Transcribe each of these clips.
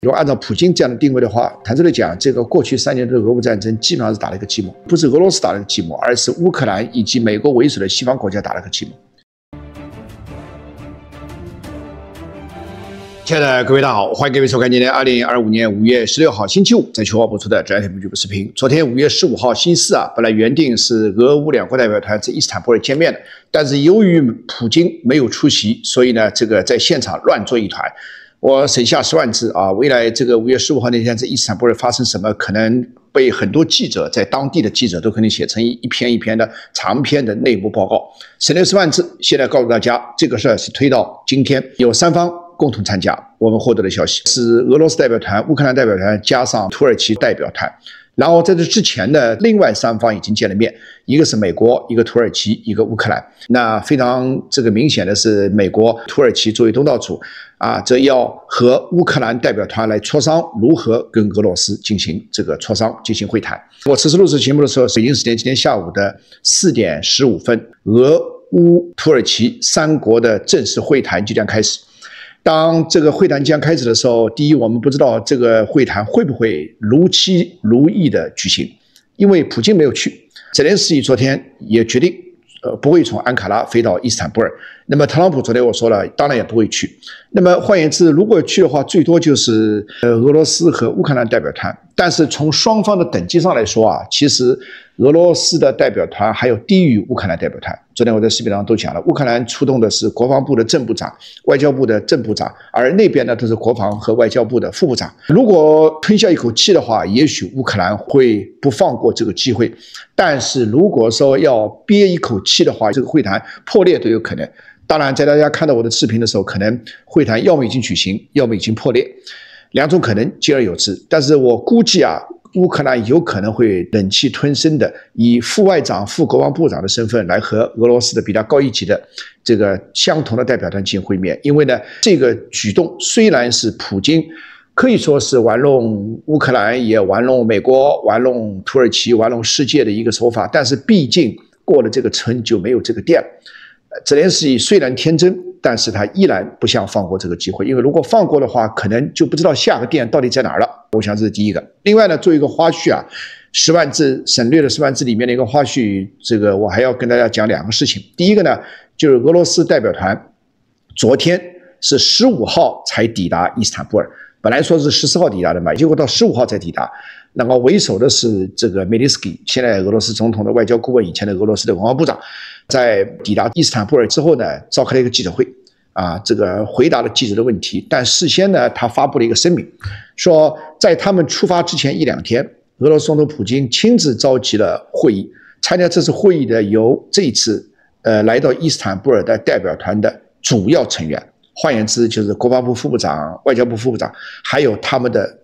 如果按照普京这样的定位的话，坦率地讲，这个过去3年的俄乌战争基本上是打了一个寂寞，不是俄罗斯打了一个寂寞，而是乌克兰以及美国为首的西方国家打了个寂寞。亲爱的各位大家好，欢迎各位收看今天2025年5月16号星期五在秋华播出的《专业评剧视频》。昨天5月15号星期四本来原定是俄乌两国代表团在伊斯坦布尔见面的，但是由于普京没有出席，所以呢，这个在现场乱作一团。我省下10万字未来这个5月15号那天在伊斯坦布尔发生什么，可能被很多记者在当地的记者都可能写成一篇一篇的长篇的内部报告。省略10万字，现在告诉大家，这个事儿是推到今天，有3方共同参加。我们获得的消息是俄罗斯代表团、乌克兰代表团加上土耳其代表团。然后在这之前的另外3方已经见了面，一个是美国，一个土耳其，一个乌克兰。那非常明显的是，美国、土耳其作为东道主这要和乌克兰代表团来磋商如何跟俄罗斯进行磋商、进行会谈。我此时录制节目的时候，北京时间今天下午的4点15分，俄乌土耳其3国的正式会谈即将开始。当这个会谈将开始的时候，第一，我们不知道这个会谈会不会如期如意的举行，因为普京没有去，泽连斯基昨天也决定不会从安卡拉飞到伊斯坦布尔。那么特朗普昨天我说了，当然也不会去。那么换言之，如果去的话，最多就是俄罗斯和乌克兰代表团。但是从双方的等级上来说其实俄罗斯的代表团还有低于乌克兰代表团。昨天我在视频上都讲了，乌克兰出动的是国防部的正部长、外交部的正部长，而那边呢都是国防和外交部的副部长。如果吞下一口气的话，也许乌克兰会不放过这个机会。但是如果说要憋一口气的话，这个会谈破裂都有可能。当然，在大家看到我的视频的时候，可能会谈要么已经举行，要么已经破裂，两种可能兼而有之。但是我估计乌克兰有可能会忍气吞声的，以副外长、副国防部长的身份来和俄罗斯的比他高一级的相同的代表团进行会面。因为呢，这个举动虽然是普京可以说是玩弄乌克兰，也玩弄美国、玩弄土耳其、玩弄世界的一个手法，但是毕竟过了这个村就没有这个店。泽连斯基虽然天真，但是他依然不想放过这个机会，因为如果放过的话，可能就不知道下个店到底在哪儿了。我想这是第一个。另外呢，做一个花絮10万字省略了10万字里面的一个花絮，我还要跟大家讲2个事情。第一个呢，就是俄罗斯代表团昨天是15号才抵达伊斯坦布尔，本来说是14号抵达的嘛，结果到15号才抵达。然后为首的是梅利斯基，现在俄罗斯总统的外交顾问，以前的俄罗斯的文化部长，在抵达伊斯坦布尔之后呢，召开了一个记者会回答了记者的问题。但事先呢，他发布了一个声明，说在他们出发之前1-2天，俄罗斯总统普京亲自召集了会议，参加这次会议的由这一次来到伊斯坦布尔的代表团的主要成员，换言之就是国防部副部长、外交部副部长，还有他们的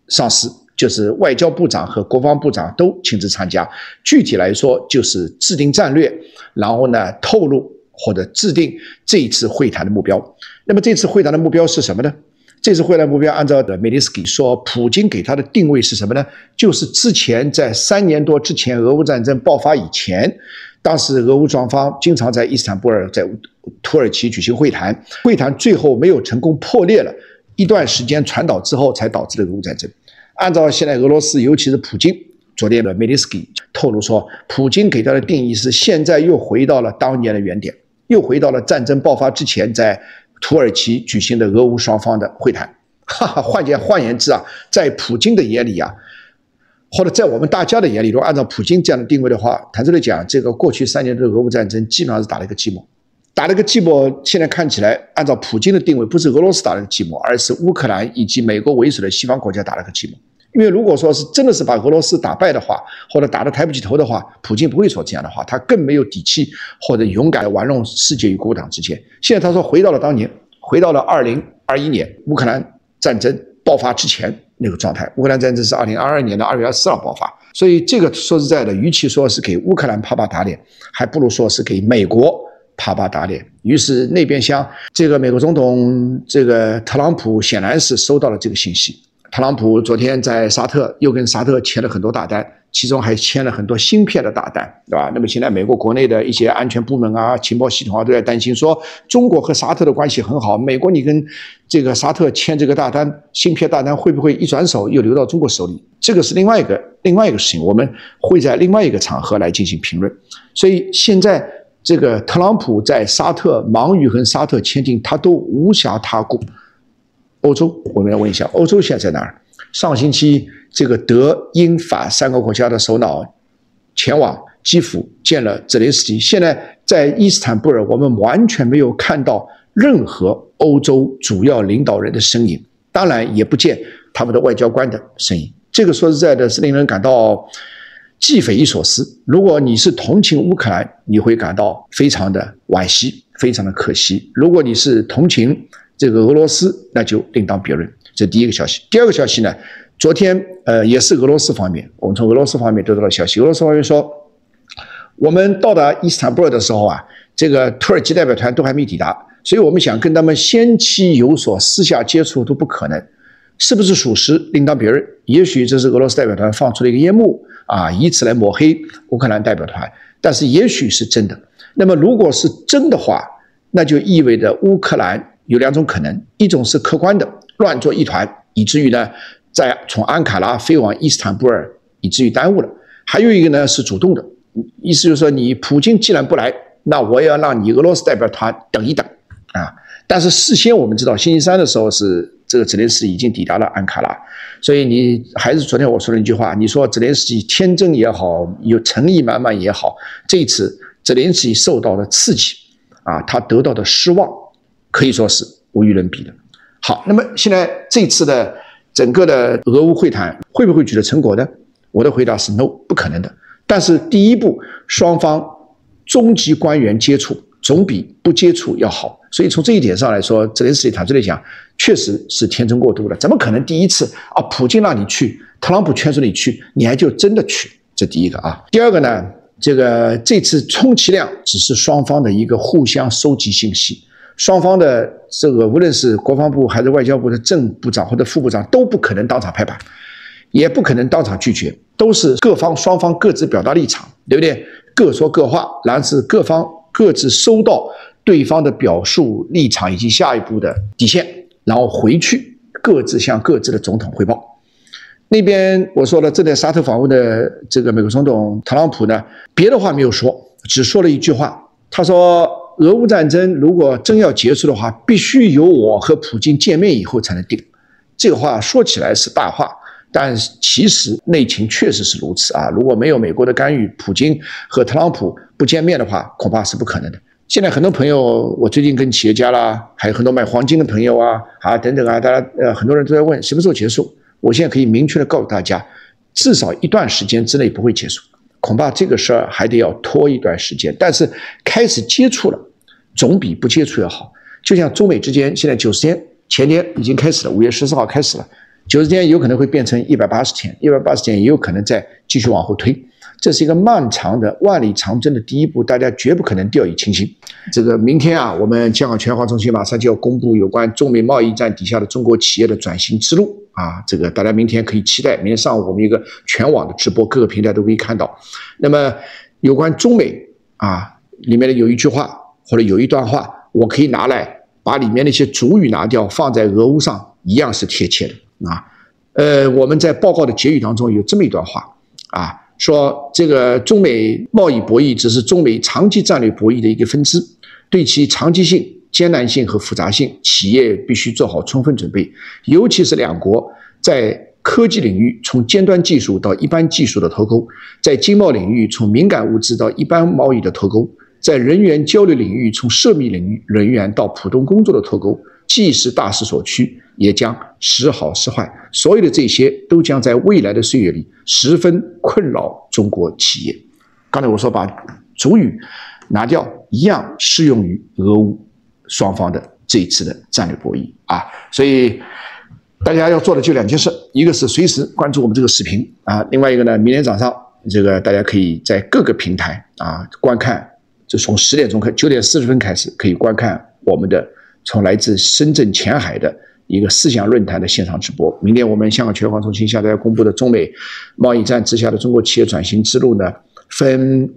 上司，就是外交部长和国防部长都亲自参加。具体来说就是制定战略，然后呢透露或者制定这一次会谈的目标。那么这次会谈的目标是什么呢？这次会谈目标按照梅利斯基说，普京给他的定位是什么呢？就是之前在3年多之前俄乌战争爆发以前，当时俄乌双方经常在伊斯坦布尔、在土耳其举行会谈，会谈最后没有成功破裂了，一段时间传导之后才导致了俄乌战争。按照现在俄罗斯，尤其是普京，昨天的梅利斯基透露说，普京给他的定义是现在又回到了当年的原点，又回到了战争爆发之前在土耳其举行的俄乌双方的会谈。换言之在普京的眼里或者在我们大家的眼里，如果按照普京这样的定位的话，坦率地讲，这个过去3年的俄乌战争基本上是打了一个寂寞。打了个寂寞，现在看起来，按照普京的定位，不是俄罗斯打了个寂寞，而是乌克兰以及美国为首的西方国家打了个寂寞。因为如果说是真的是把俄罗斯打败的话，或者打得抬不起头的话，普京不会说这样的话，他更没有底气或者勇敢地玩弄世界与国党之间。现在他说回到了当年，回到了2021年乌克兰战争爆发之前那个状态。乌克兰战争是2022年的2月24号爆发，所以这个说实在的，与其说是给乌克兰啪啪打脸，还不如说是给美国啪啪打脸。于是那边厢美国总统特朗普显然是收到了这个信息。特朗普昨天在沙特又跟沙特签了很多大单，其中还签了很多芯片的大单，对吧？那么现在美国国内的一些安全部门啊、情报系统啊都在担心说，中国和沙特的关系很好，美国你跟这个沙特签这个大单、芯片大单，会不会一转手又流到中国手里？这个是另外一个事情，我们会在另外一个场合来进行评论。所以现在这个特朗普在沙特忙于和沙特签订，他都无暇他顾。欧洲，我们来问一下，欧洲现在在哪儿？上星期，这个德、英、法3个国家的首脑前往基辅见了泽连斯基。现在在伊斯坦布尔，我们完全没有看到任何欧洲主要领导人的身影，当然也不见他们的外交官的身影。这个说实在的，是令人感到既匪夷所思。如果你是同情乌克兰，你会感到非常的惋惜，非常的可惜；如果你是同情这个俄罗斯，那就另当别论。这第一个消息。第二个消息呢，昨天也是俄罗斯方面，我们从俄罗斯方面得到了消息。俄罗斯方面说，我们到达伊斯坦布尔的时候啊，这个土耳其代表团都还没抵达，所以我们想跟他们先期有所私下接触都不可能。是不是属实另当别论？也许这是俄罗斯代表团放出了一个烟幕啊，以此来抹黑乌克兰代表团，但是也许是真的。那么如果是真的话，那就意味着乌克兰有2种可能，一种是客观的乱作一团，以至于呢从安卡拉飞往伊斯坦布尔，以至于耽误了；还有一个呢是主动的，意思就是说，你普京既然不来，那我也要让你俄罗斯代表团等一等啊。但是事先我们知道，星期三的时候是这个泽连斯基已经抵达了安卡拉，所以你还是昨天我说的一句话，你说泽连斯基天真也好，有诚意满满也好，这一次泽连斯基受到的刺激啊，他得到的失望可以说是无与伦比的。好，那么现在这次的整个的俄乌会谈会不会取得成果呢？我的回答是 no， 不可能的。但是第一步，双方中级官员接触总比不接触要好。所以从这一点上来说，泽连斯基坦率地讲，确实是天真过度了。怎么可能第一次啊，普京让你去，特朗普劝说你去，你还就真的去？这第一个啊。第二个呢，这次充其量只是双方的一个互相收集信息，双方的这个无论是国防部还是外交部的正部长或者副部长都不可能当场拍板，也不可能当场拒绝，都是双方各自表达立场，对不对？各说各话，然后是各方各自收到对方的表述立场以及下一步的底线，然后回去各自向各自的总统汇报。那边我说了，正在沙特访问的这个美国总统特朗普呢，别的话没有说，只说了一句话，他说俄乌战争如果真要结束的话，必须由我和普京见面以后才能定。这个话说起来是大话，但其实内情确实是如此啊！如果没有美国的干预，普京和特朗普不见面的话，恐怕是不可能的。现在很多朋友，我最近跟企业家啦，还有很多卖黄金的朋友啊等等啊，大家很多人都在问什么时候结束。我现在可以明确的告诉大家，至少一段时间之内不会结束，恐怕这个事儿还得要拖一段时间。但是开始接触了，总比不接触要好。就像中美之间，现在90天，前天已经开始了，5月14号开始了，90天有可能会变成180天，180天也有可能再继续往后推。这是一个漫长的万里长征的第一步，大家绝不可能掉以轻心。这个明天啊，我们香港全华中心马上就要公布有关中美贸易战底下的中国企业的转型之路啊，这个大家明天可以期待。明天上午我们一个全网的直播，各个平台都可以看到。那么有关中美啊，里面的有一句话或者有一段话，我可以拿来把里面那些主语拿掉，放在俄乌上一样是贴切的啊。我们在报告的结语当中有这么一段话啊。说这个中美贸易博弈只是中美长期战略博弈的一个分支，对其长期性、艰难性和复杂性，企业必须做好充分准备。尤其是两国在科技领域从尖端技术到一般技术的脱钩，在经贸领域从敏感物资到一般贸易的脱钩，在人员交流领域从涉密领域人员到普通工作的脱钩，既是大势所趋，也将时好时坏。所有的这些都将在未来的岁月里十分困扰中国企业。刚才我说把主语拿掉，一样适用于俄乌双方的这一次的战略博弈啊。所以大家要做的就2件事，一个是随时关注我们这个视频啊，另外一个呢，明天早上这个大家可以在各个平台啊观看，就从10点钟9点40分开始可以观看我们的从来自深圳前海的一个思想论坛的现场直播。明天我们香港全广中心下载公布的中美贸易战之下的中国企业转型之路呢，分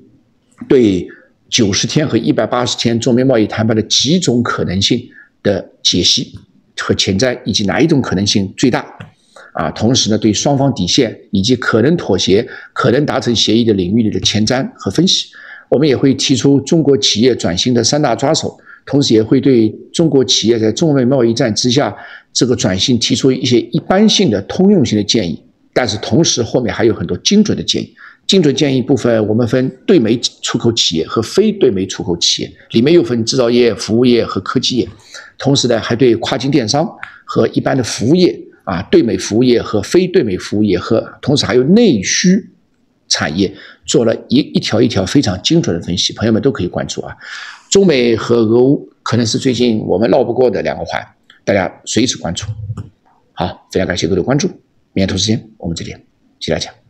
对90天和180天中美贸易谈判的几种可能性的解析和潜在，以及哪一种可能性最大。同时呢，对双方底线以及可能妥协、可能达成协议的领域里的前瞻和分析。我们也会提出中国企业转型的3大抓手，同时也会对中国企业在中美贸易战之下这个转型提出一些一般性的通用性的建议，但是同时后面还有很多精准的建议。精准建议部分，我们分对美出口企业和非对美出口企业，里面又分制造业、服务业和科技业。同时呢，还对跨境电商和一般的服务业对美服务业和非对美服务业和同时还有内需产业做了一条一条非常精准的分析，朋友们都可以关注中美和俄乌可能是最近我们绕不过的2个环，大家随时关注。好，非常感谢各位的关注，明天同时间我们再见，谢谢大家。